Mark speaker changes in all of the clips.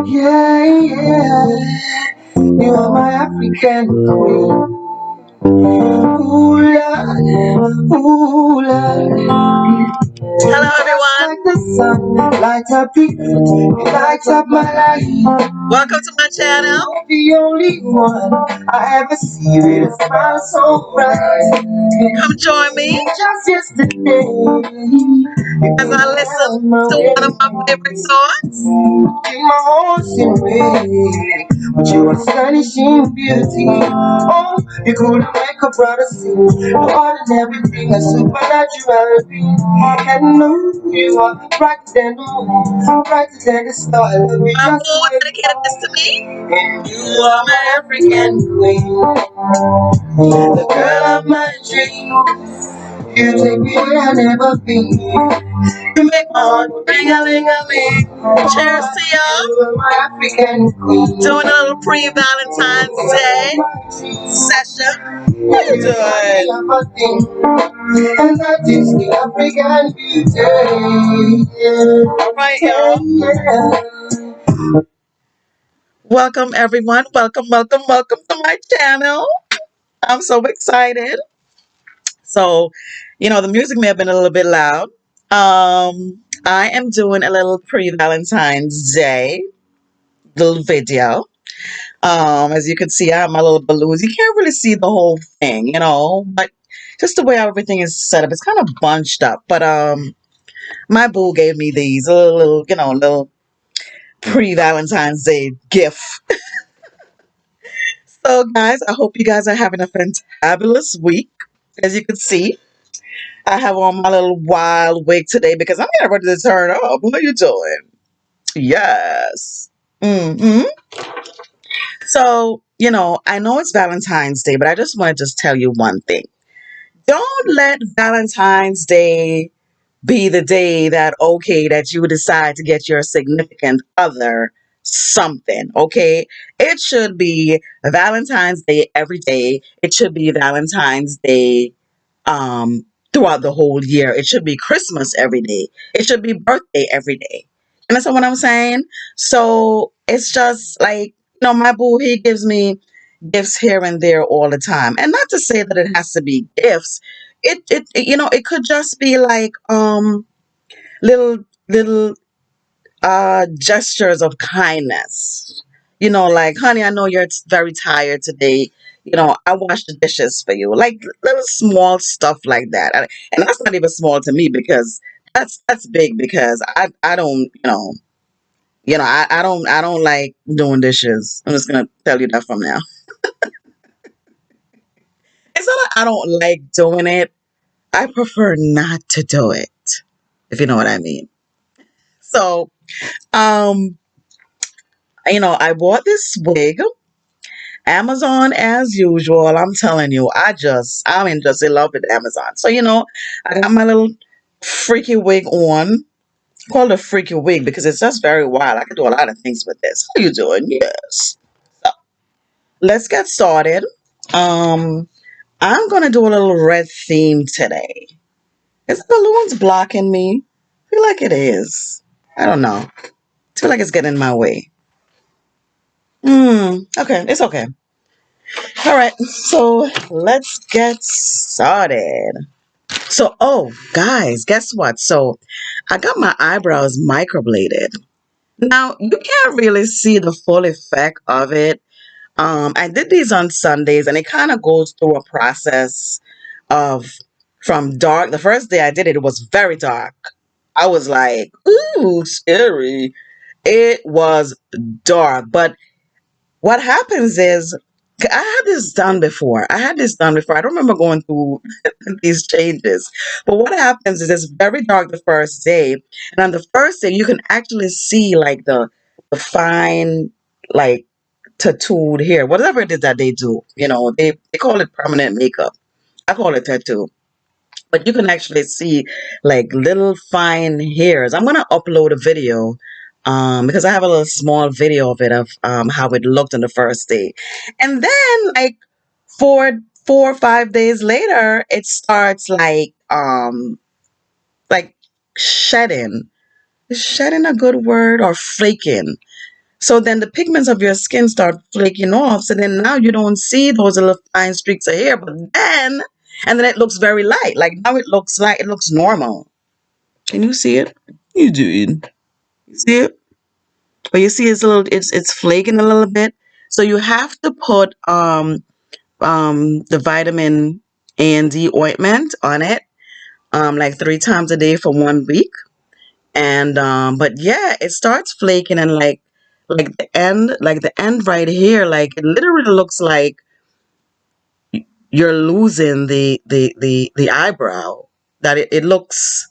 Speaker 1: Yeah, yeah. You are my African queen. Ooh, Lord. Ooh, Lord.
Speaker 2: Hello, everyone.
Speaker 1: Like the sun, light up it, light up my life.
Speaker 2: Welcome to my channel.
Speaker 1: You're the only one I ever see with a smile so bright.
Speaker 2: Come join me
Speaker 1: Just yesterday,
Speaker 2: as I listen to one of my favorite songs.
Speaker 1: in my ocean way, but you are astonishing beauty. Oh, you couldn't make a brother sing. No ordinary thing, a supernatural being. And no, you are brighter than the moon, brighter than the star. I love you
Speaker 2: My
Speaker 1: just the
Speaker 2: boy
Speaker 1: way you
Speaker 2: dedicated this to me.
Speaker 1: are. And you are my African queen, the girl of my dreams. You take me where I've never been. You make my heart ring-a-ling-a-ling.
Speaker 2: Cheers to y'all.
Speaker 1: You are my African queen.
Speaker 2: Doing a little pre-Valentine's Day session. How you doing?
Speaker 1: And that is the African beauty.
Speaker 2: All right, y'all. Welcome, everyone. Welcome to my channel. I'm so excited. So, the music may have been a little bit loud. I am doing a little pre-Valentine's Day little video. As you can see, I have my little balloons. You can't really see the whole thing, but just the way everything is set up, it's kind of bunched up. But my boo gave me these little pre-Valentine's Day gift. So, guys, I hope you guys are having a fantabulous week. As you can see, I have on my little wild wig today because I'm getting ready to turn up. What are you doing? Yes. hmm So, I know it's Valentine's Day, but I just want to just tell you one thing. Don't let Valentine's Day be the day that you decide to get your significant other something, okay? It should be Valentine's Day every day. It should be Valentine's Day throughout the whole year. It should be Christmas every day. It should be birthday every day. You understand what I'm saying? So it's just like, my boo, he gives me gifts here and there all the time. And not to say that it has to be gifts. It could just be like little gestures of kindness. Like, honey, I know you're very tired today. I washed the dishes for you. Like little small stuff like that. And that's not even small to me because that's big because I don't, I don't like doing dishes. I'm just gonna tell you that from now. It's not that I don't like doing it. I prefer not to do it, if you know what I mean. So, um, I bought this wig. Amazon as usual. I'm telling you, I'm just in love with Amazon. So, I got my little freaky wig on. Called a freaky wig because it's just very wild. I can do a lot of things with this. How you doing? Yes. So let's get started. Um, I'm gonna do a little red theme today. Is the balloons blocking me? I feel like it is. I don't know. I feel like it's getting in my way. Okay, it's okay. All right, so let's get started. So, oh, guys, guess what? So, I got my eyebrows microbladed. Now, you can't really see the full effect of it. I did these on Sundays, and it kind of goes through a process of from dark. The first day I did it, it was very dark. I was like, ooh, scary. It was dark, but what happens is, I had this done before. I don't remember going through these changes. But what happens is it's very dark the first day. And on the first day, you can actually see like the fine, like tattooed hair, whatever it is that they do. They call it permanent makeup. I call it tattoo. But you can actually see like little fine hairs. I'm gonna upload a video because I have a little small video of it of how it looked on the first day, and then like four or 5 days later, it starts like shedding. Is shedding a good word or flaking? So then the pigments of your skin start flaking off. So then now you don't see those little fine streaks of hair, but then, and then it looks very light. Like now it looks normal. Can you see it? You do. You see it? But you see it's flaking a little bit. So you have to put the vitamin A and D ointment on it like 3 times a day for 1 week. And but yeah, it starts flaking and like the end right here, like it literally looks like you're losing the eyebrow. That it looks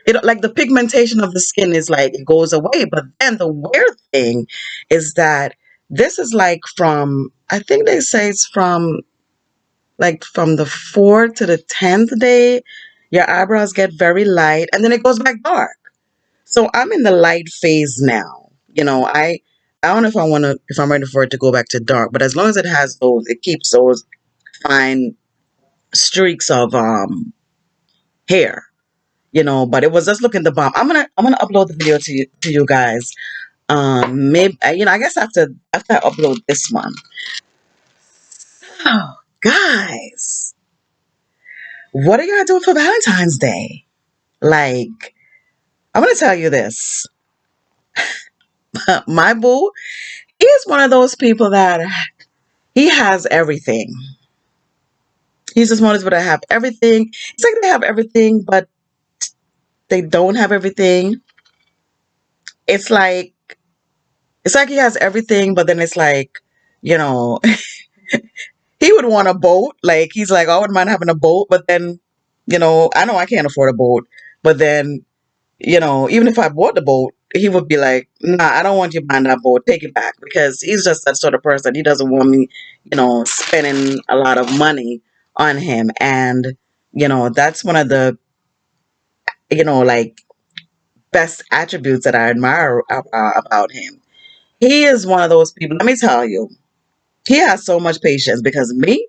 Speaker 2: it like the pigmentation of the skin is like it goes away. But then the weird thing is that this is like from, I think they say it's from like from the 4th to the 10th day, your eyebrows get very light and then it goes back dark. So I'm in the light phase now. I don't know if if I'm ready for it to go back to dark, but as long as it has those, it keeps those fine streaks of hair. But it was just looking the bomb. I'm gonna upload the video to you guys. Maybe I guess after I upload this one. Oh, guys, what are you gonna do for Valentine's Day? Like, I'm gonna tell you this. My boo, he is one of those people that he has everything. He's just one of those people that have everything. It's like they have everything, but they don't have everything. It's like he has everything, but then it's like, you know, he would want a boat. Like he's like, oh, I wouldn't mind having a boat, but then, I know I can't afford a boat, but then, even if I bought the boat, he would be like, nah, I don't want you buying that boat. Take it back because he's just that sort of person. He doesn't want me, spending a lot of money on him, and that's one of the, like best attributes that I admire about him. He is one of those people. Let me tell you, he has so much patience because me,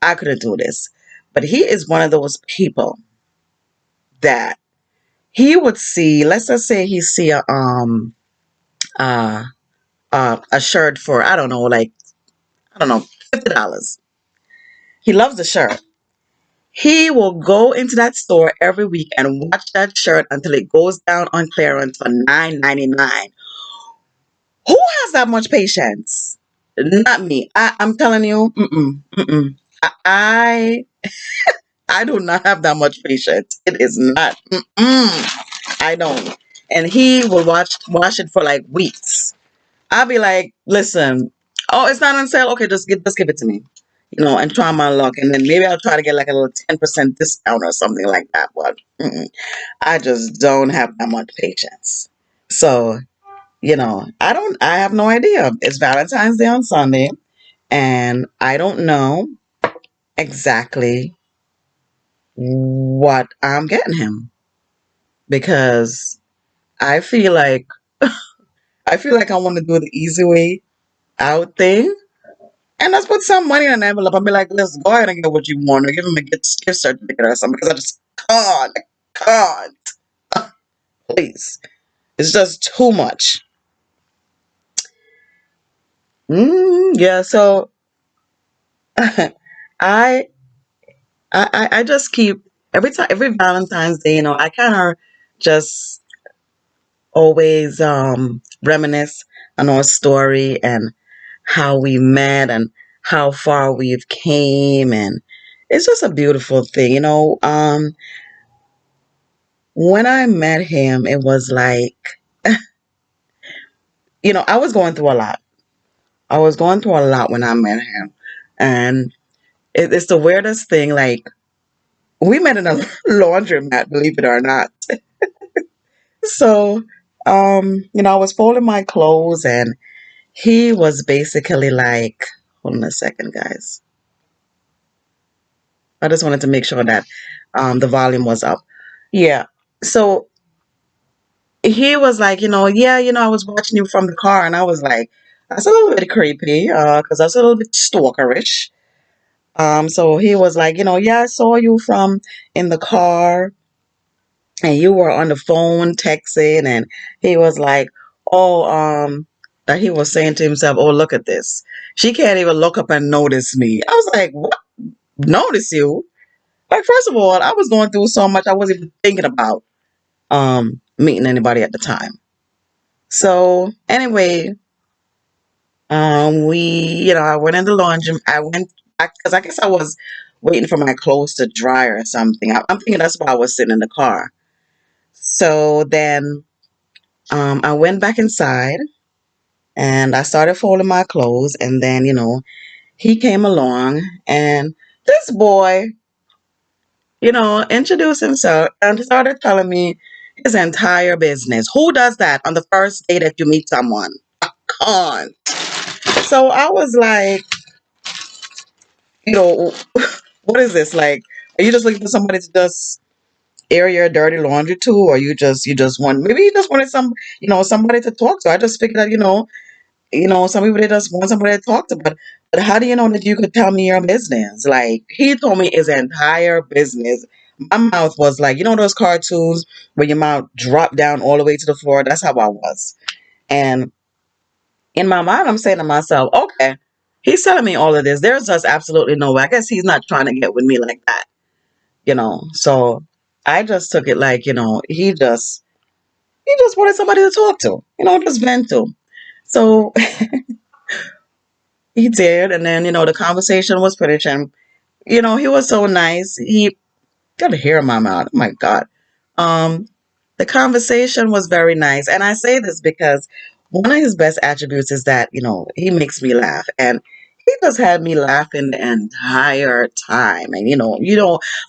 Speaker 2: I couldn't do this. But he is one of those people that he would see. Let's just say he see uh, a shirt for I don't know $50. He loves the shirt. He will go into that store every week and watch that shirt until it goes down on clearance for $9.99. Who has that much patience? Not me. I'm telling you, mm-mm. I I do not have that much patience. It is not. I don't. And he will wash it for like weeks. I'll be like, listen, oh, it's not on sale. Okay, just give it to me, and try my luck, and then maybe I'll try to get like a little 10% discount or something like that. But I just don't have that much patience. So I don't. I have no idea. It's Valentine's Day on Sunday, and I don't know exactly what I'm getting him because I feel like I want to do the easy way out thing. And let's put some money in an envelope and be like, let's go ahead and get what you want, or give him a gift certificate or something. Because I just can't, please. It's just too much. Yeah. So I, I just keep every Valentine's Day. I kind of just always reminisce on our story and how we met and how far we've came, and it's just a beautiful thing. When I met him, it was like, I was going through a lot. I was going through a lot when I met him. And it's the weirdest thing. Like, we met in a laundromat, believe it or not. So, I was folding my clothes and he was basically like, hold on a second, guys. I just wanted to make sure that the volume was up. Yeah. So he was like, yeah, I was watching you from the car, and I was like, that's a little bit creepy, because that's a little bit stalkerish. So he was like, yeah, I saw you from in the car, and you were on the phone texting, and he was like, Oh, that he was saying to himself, "Oh, look at this. She can't even look up and notice me." I was like, "What? Notice you?" Like, first of all, I was going through so much I wasn't even thinking about meeting anybody at the time. So anyway, we, I went in the laundry. I went because I guess I was waiting for my clothes to dry or something. I'm thinking that's why I was sitting in the car. So then I went back inside and I started folding my clothes, and then he came along, and this boy, introduced himself and started telling me his entire business. Who does that on the first day that you meet someone? I can't. So I was like, you know, what is this? Like, are you just looking for somebody to just air your dirty laundry to, or you just want, maybe you just wanted somebody to talk to. I just figured that, some people they just want somebody to talk to, but how do you know that you could tell me your business? Like, he told me his entire business. My mouth was like, those cartoons where your mouth dropped down all the way to the floor. That's how I was. And in my mind, I'm saying to myself, okay, he's telling me all of this. There's just absolutely no way. I guess he's not trying to get with me like that. So I just took it like, he just wanted somebody to talk to, just vent to. So he did, and then the conversation was finished, and he was so nice. He got a hair in my mouth. Oh my God. Um, the conversation was very nice, and I say this because one of his best attributes is that he makes me laugh, and he just had me laughing the entire time. And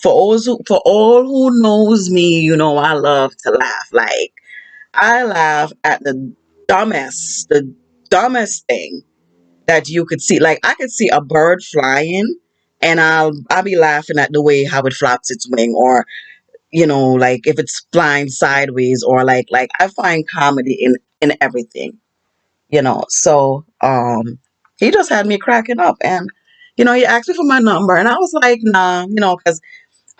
Speaker 2: for all who knows me, I love to laugh. Like, I laugh at the dumbest thing that you could see. Like, I could see a bird flying, and I'll be laughing at the way how it flaps its wing, or like if it's flying sideways, or like I find comedy in everything. So he just had me cracking up, and he asked me for my number, and I was like, nah, because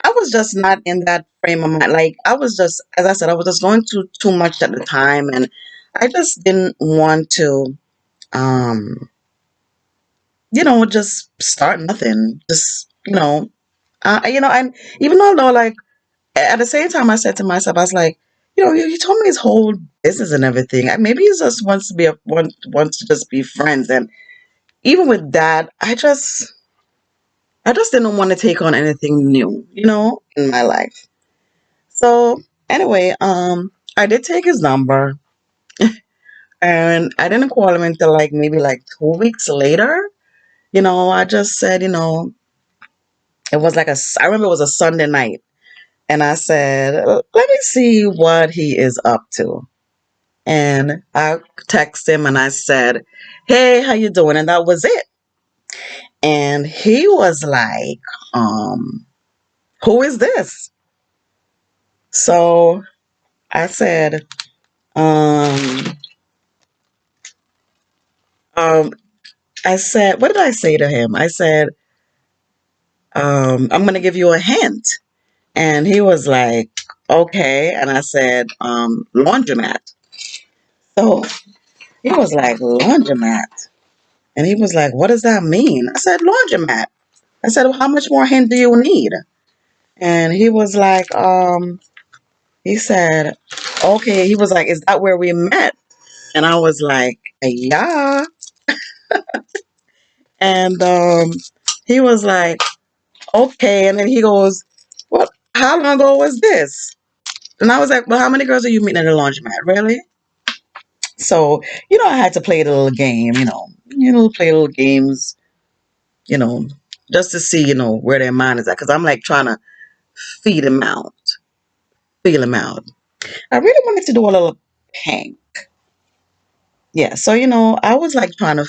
Speaker 2: I was just not in that frame of mind. Like, I was just, as I said, I was just going through too much at the time, and I just didn't want to um just start nothing. Just, and even though, like, at the same time, I said to myself, I was like, he told me his whole business and everything. Maybe he just wants to wants to just be friends. And even with that, I just didn't want to take on anything new, in my life. So anyway, I did take his number, and I didn't call him until like maybe like 2 weeks later. I just said, it was like I remember it was a Sunday night, and I said, let me see what he is up to. And I texted him and I said, hey, how you doing? And that was it. And he was like, um, who is this? So I said, um, um, what did I say to him? I said, I'm going to give you a hint. And he was like, okay. And I said, laundromat. So he was like, laundromat. And he was like, what does that mean? I said, laundromat. I said, well, how much more hint do you need? And he was like, he said, okay. He was like, is that where we met? And I was like, yeah. And he was like, okay. And then he goes, well, how long ago was this? And I was like, well, how many girls are you meeting at the laundromat? Really? So, I had to play the little game, play little games, you know, just to see, where their mind is at. Because I'm like trying to feed him out, feel him out. I really wanted to do a little pink. Yeah. So, I was like trying to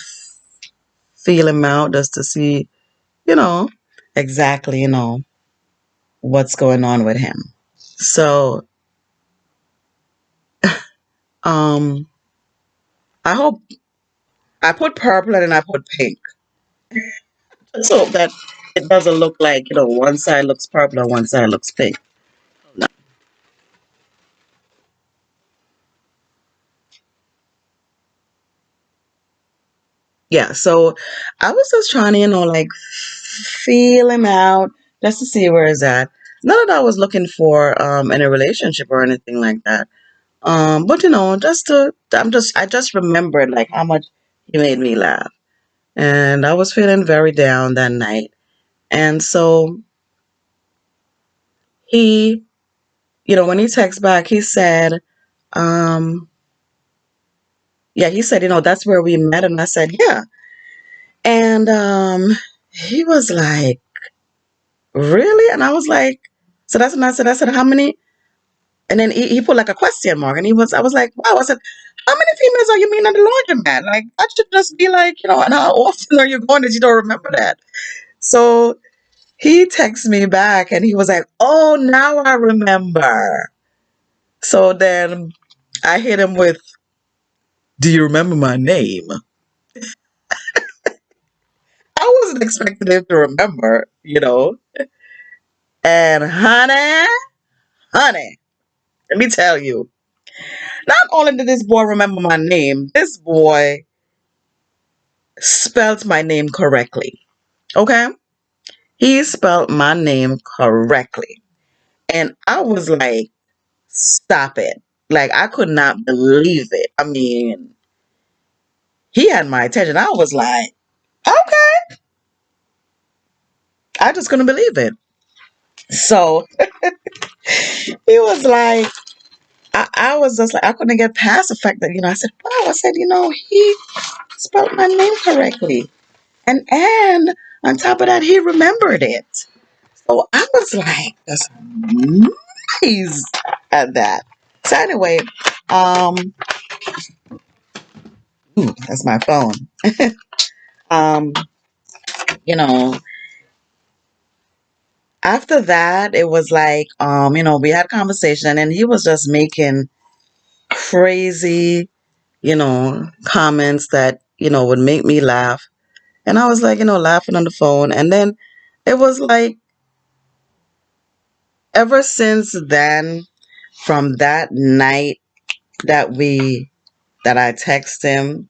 Speaker 2: feel him out just to see, you know, exactly, what's going on with him. So, um, I hope I put purple and then I put pink. Let's hope that it doesn't look like, one side looks purple and one side looks pink. No. Yeah, so I was just trying to, like feel him out just to see where he's at. Not that I was looking for in a relationship or anything like that. But just to I just remembered like how much he made me laugh. And I was feeling very down that night. And so he, when he texted back, he said, um, yeah, he said, that's where we met. And I said, yeah. And he was like, really? And I was like, so that's when I said, how many? And then he put like a question mark. And I was like, wow. I said, how many females are you meeting at the laundromat? Like, that should just be like, and how often are you going that you don't remember that? So he texted me back and he was like, oh, now I remember. So then I hit him with, do you remember my name? I wasn't expecting him to remember. And honey, let me tell you, not only did this boy remember my name, this boy spelled my name correctly. Okay? He spelled my name correctly. And I was like, stop it. Like, I could not believe it. I mean, he had my attention. I was like, okay. I just couldn't believe it. So he was like, I was just like, I couldn't get past the fact that, I said, wow, I said, he spelled my name correctly. And on top of that, he remembered it. So I was like, just amazed at that. So anyway, um, that's my phone. Um, you know, after that, it was like, we had conversation and then he was just making crazy, comments that, would make me laugh. And I was like, laughing on the phone. And then it was like, ever since then, from that night that I text him,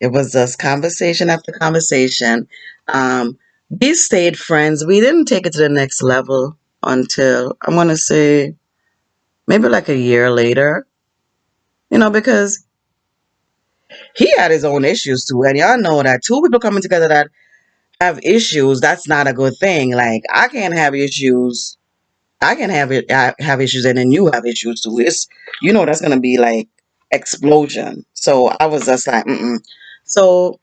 Speaker 2: it was just conversation after conversation. We stayed friends. We didn't take it to the next level until I'm gonna say maybe like a year later. Because he had his own issues too, and y'all know that two people coming together that have issues, that's not a good thing. Like I can't have issues. I can have it have issues, and then you have issues too. It's that's gonna be like explosion. So I was just like, mm-mm. So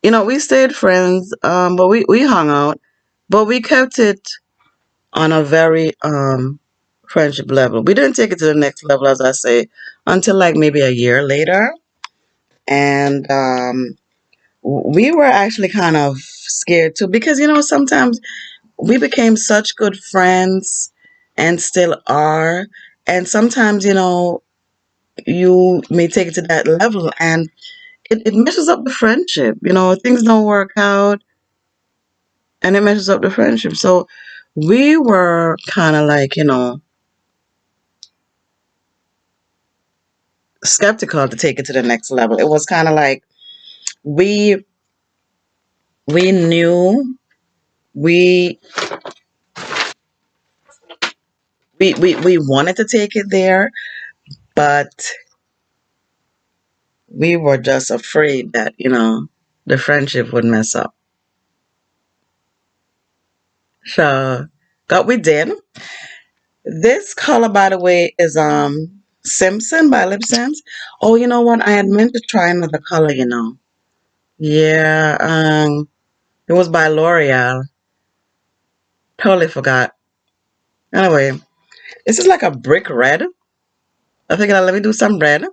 Speaker 2: we stayed friends, but we hung out, but we kept it on a very friendship level. We didn't take it to the next level, as I say, until like maybe a year later, and we were actually kind of scared too because sometimes we became such good friends and still are, and sometimes you may take it to that level and it messes up the friendship. Things don't work out and it messes up the friendship. So we were kind of like, skeptical to take it to the next level. It was kind of like we we knew we we wanted to take it there, but we were just afraid that, the friendship would mess up. So what we did. This color, by the way, is Simpson by Lip Sense. Oh, you know what? I had meant to try another color. Yeah, it was by L'Oreal. Totally forgot. Anyway, this is like a brick red. I figured let me do some red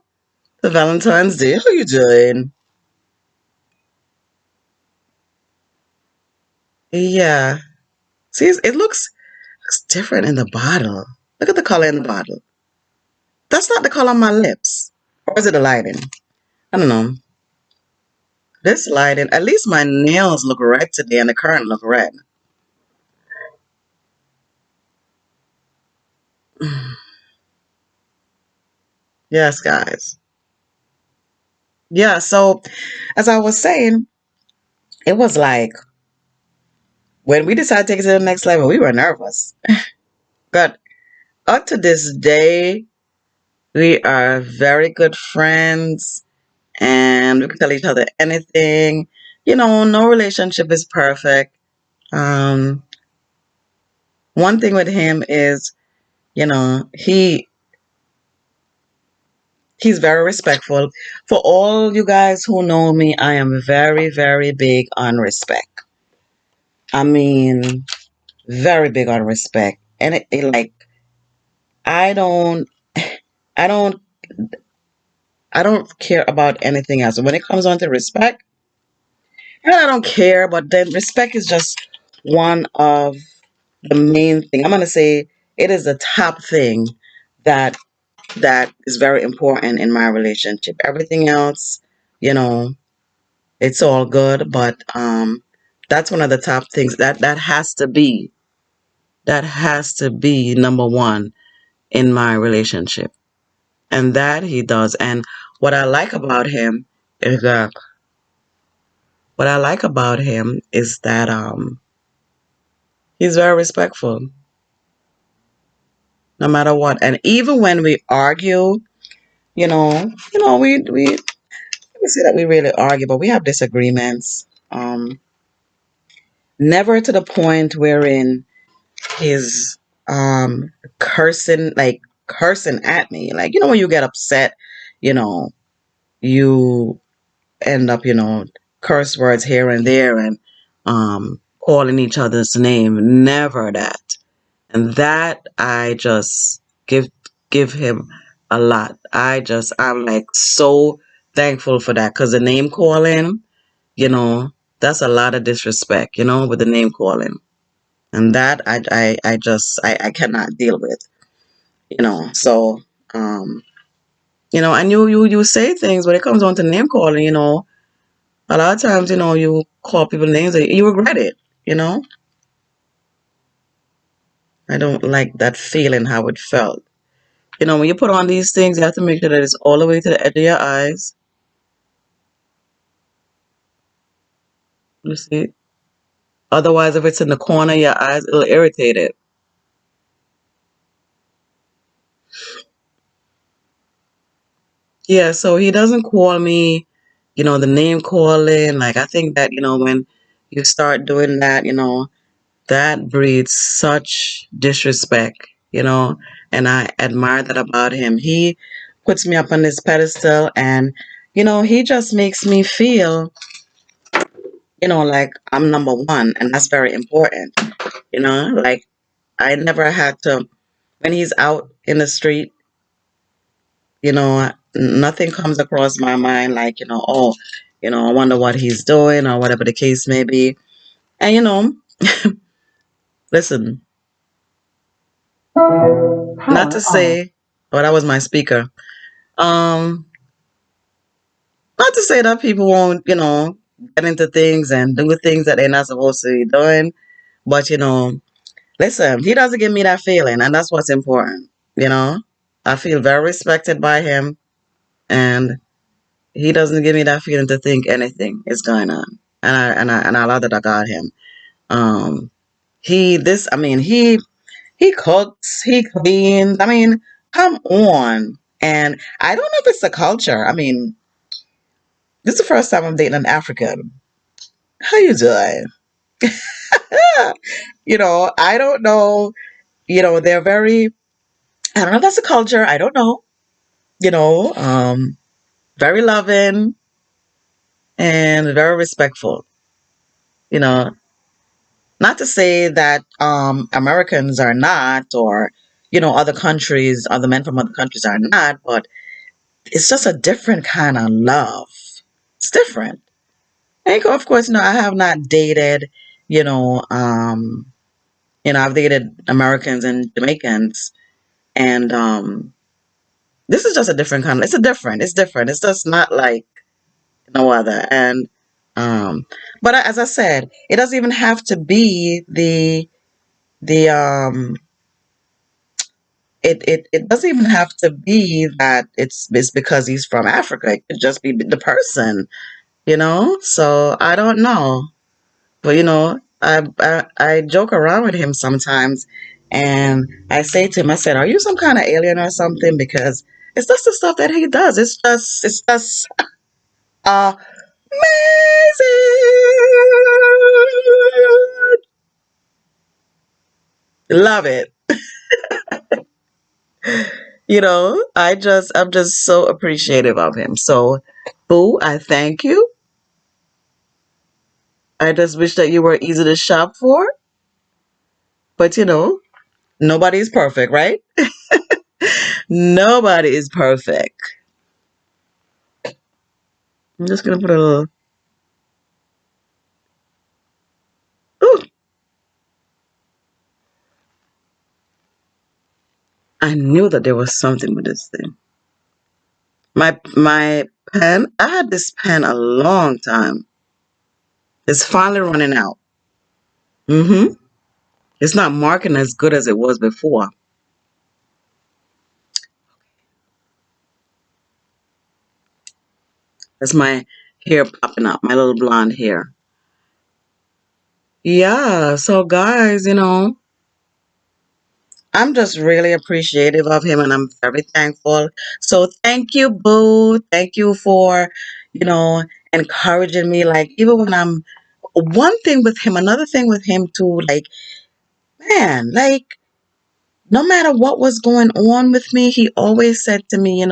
Speaker 2: for Valentine's Day. How you doing? Yeah. See, it looks different in the bottle. Look at the color in the bottle. That's not the color on my lips. Or is it the lighting? I don't know. This lighting, at least my nails look red today and the current look red. Yes, guys. Yeah, so as I was saying, it was like when we decided to take it to the next level, we were nervous. But up to this day, we are very good friends and we can tell each other anything. No relationship is perfect. Um, One thing with him is, he's very respectful. For all you guys who know me, I am very, very big on respect. I mean, very big on respect. And like I don't I don't I don't care about anything else. When it comes on to respect, and I don't care, but then respect is just one of the main thing. I'm gonna say it is the top thing that that is very important in my relationship. Everything else, you know, it's all good, but that's one of the top things that has to be number one in my relationship. And that he does. And what I like about him is that what I like about him is that he's very respectful no matter what. And even when we argue, we let me say that we really argue, but we have disagreements. Never to the point wherein he's cursing, like cursing at me. Like, when you get upset, you know, you end up, curse words here and there and calling each other's name. Never that. And that I just give him a lot. I'm like so thankful for that because the name calling, you know, that's a lot of disrespect, with the name calling. And that I cannot deal with, So and you say things when it comes on to name calling, a lot of times, you call people names and you regret it, you know. I don't like that feeling how it felt. When you put on these things, you have to make sure that it's all the way to the edge of your eyes. You see? Otherwise, if it's in the corner of your eyes, it'll irritate it. Yeah, so he doesn't call me, the name calling. Like, I think that, when you start doing that, that breeds such disrespect, and I admire that about him. He puts me up on this pedestal and, he just makes me feel, like I'm number one, and that's very important, like I never had to, when he's out in the street, nothing comes across my mind like, oh, I wonder what he's doing or whatever the case may be. And, listen, not to say, oh, that was my speaker. Um, Not to say that people won't, get into things and do things that they're not supposed to be doing, but listen, he doesn't give me that feeling, and that's what's important. I feel very respected by him, and he doesn't give me that feeling to think anything is going on, and I love that I got him. Um, I mean, he cooks, he cleans. I mean, come on. And I don't know if it's the culture. I mean, this is the first time I'm dating an African. How you doing? I don't know. They're very, I don't know if that's a culture. I don't know. Very loving and very respectful. You know, Not to say that Americans are not, or other men from other countries are not, but it's just a different kind of love. It's different. And of course, I have not dated, you know, um, I've dated Americans and Jamaicans, and this is just a different kind. It's different. It's just not like no other. And um, but as I said, it doesn't even have to be the it doesn't even have to be that it's because he's from Africa. It could just be the person, So I don't know. But I joke around with him sometimes, and I say to him, I said, "Are you some kind of alien or something?" Because it's just the stuff that he does. It's just amazing. Love it. I'm just so appreciative of him. So, Boo, I thank you. I just wish that you were easy to shop for, but nobody's perfect, right? Nobody is perfect. I'm just gonna put a little. Ooh, I knew that there was something with this thing. My pen. I had this pen a long time. It's finally running out. Mm-hmm. It's not marking as good as it was before. That's my hair popping up. My little blonde hair. Yeah. So guys, I'm just really appreciative of him, and I'm very thankful. So thank you, Boo. Thank you for, you know, encouraging me. Like, even when I'm one thing with him, another thing with him too, like, man, like, no matter what was going on with me, he always said to me,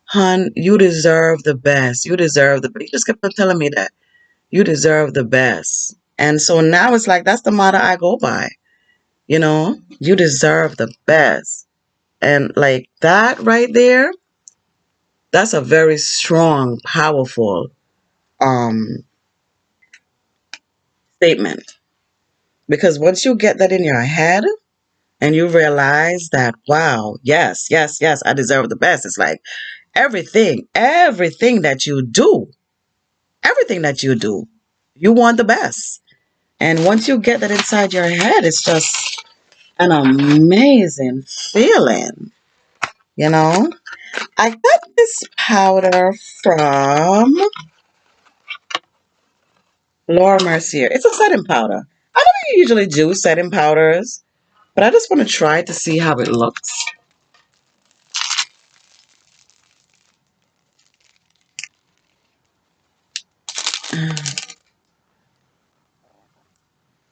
Speaker 2: "Hun, you deserve the best. You deserve the best." He just kept on telling me that you deserve the best. And so now it's like that's the motto I go by, you deserve the best. And like that right there, that's a very strong, powerful um statement. Because once you get that in your head and you realize that, wow, yes, yes, yes, I deserve the best. It's like everything that you do, everything that you do, you want the best. And once you get that inside your head, it's just an amazing feeling, you know? I got this powder from Laura Mercier. It's a setting powder. I don't usually do setting powders, but I just want to try to see how it looks.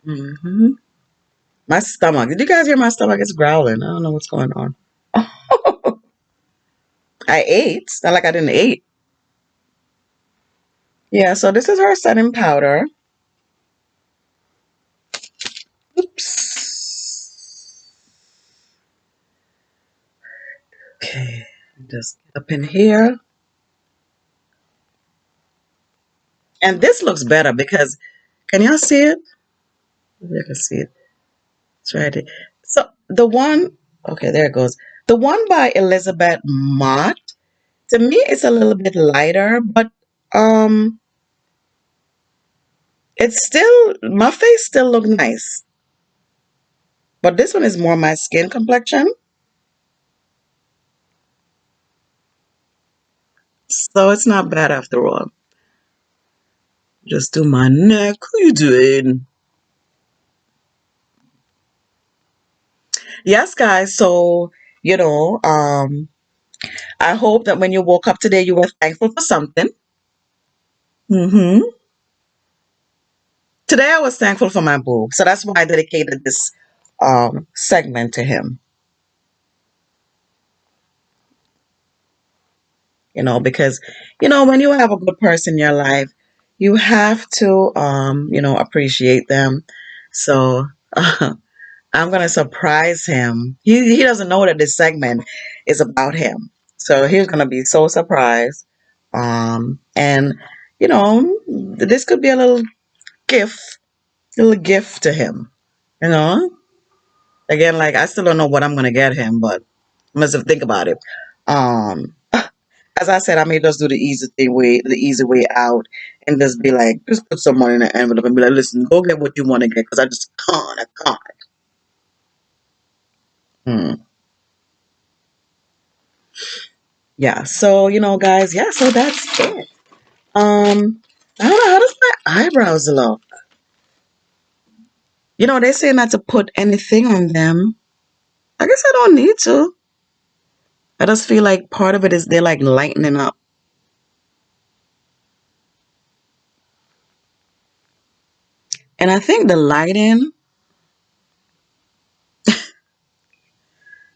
Speaker 2: hmm My stomach. Did you guys hear my stomach? It's growling. I don't know what's going on. I ate. It's not like I didn't eat. Yeah, so this is her setting powder. Oops. Okay, just get up in here. And this looks better because, can y'all see it? You can see it. Try it. So the one, okay, there it goes. The one by Elizabeth Mott, to me, it's a little bit lighter, but um, it's still my face still look nice. But this one is more my skin complexion, so it's not bad after all. Just do my neck. Who you doing? Yes, guys. So you know, I hope that when you woke up today, you were thankful for something. hmm Today, I was thankful for my boo, so that's why I dedicated this segment to him. Because when you have a good person in your life, you have to appreciate them. So I'm gonna surprise him. He doesn't know that this segment is about him, so he's gonna be so surprised. And this could be gift a little gift to him. you know Again, like, I still don't know what I'm gonna get him, but I must have think about it. um as I said, I may just do the easy way out, and just be like, just put some money in the envelope and be like, listen, go get what you want to get, because I just can't. I can't. Hmm. Yeah, so guys, yeah, so that's it. I don't know, how does my eyebrows look? They say not to put anything on them. I guess I don't need to. I just feel like part of it is they're like lightening up. And I think the lighting,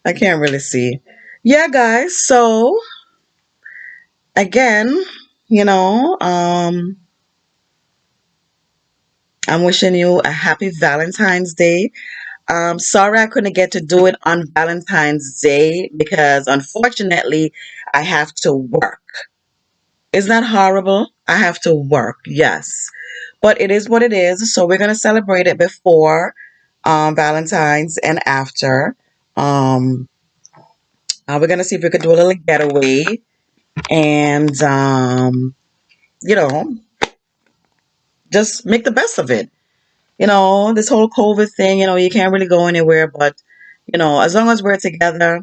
Speaker 2: I can't really see. Yeah, guys, so again, you know, um, I'm wishing you a happy Valentine's Day. Sorry I couldn't get to do it on Valentine's Day because unfortunately I have to work. Isn't that horrible? I have to work, yes. But it is what it is. So we're going to celebrate it before Valentine's and after. Um, we're going to see if we could do a little getaway and, you know, just make the best of it. This whole COVID thing, you can't really go anywhere, but, as long as we're together,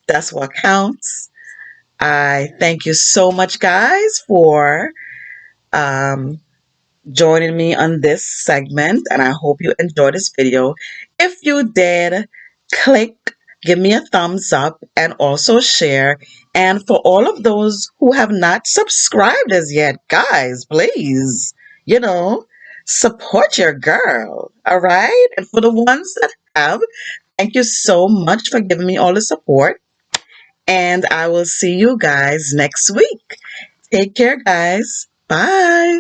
Speaker 2: that's what counts. I thank you so much, guys, for um, joining me on this segment, and I hope you enjoyed this video. If you did, click, give me a thumbs up, and also share. And for all of those who have not subscribed as yet, guys, please, you know, support your girl, all right? And for the ones that have, thank you so much for giving me all the support. And I will see you guys next week. Take care, guys. Bye.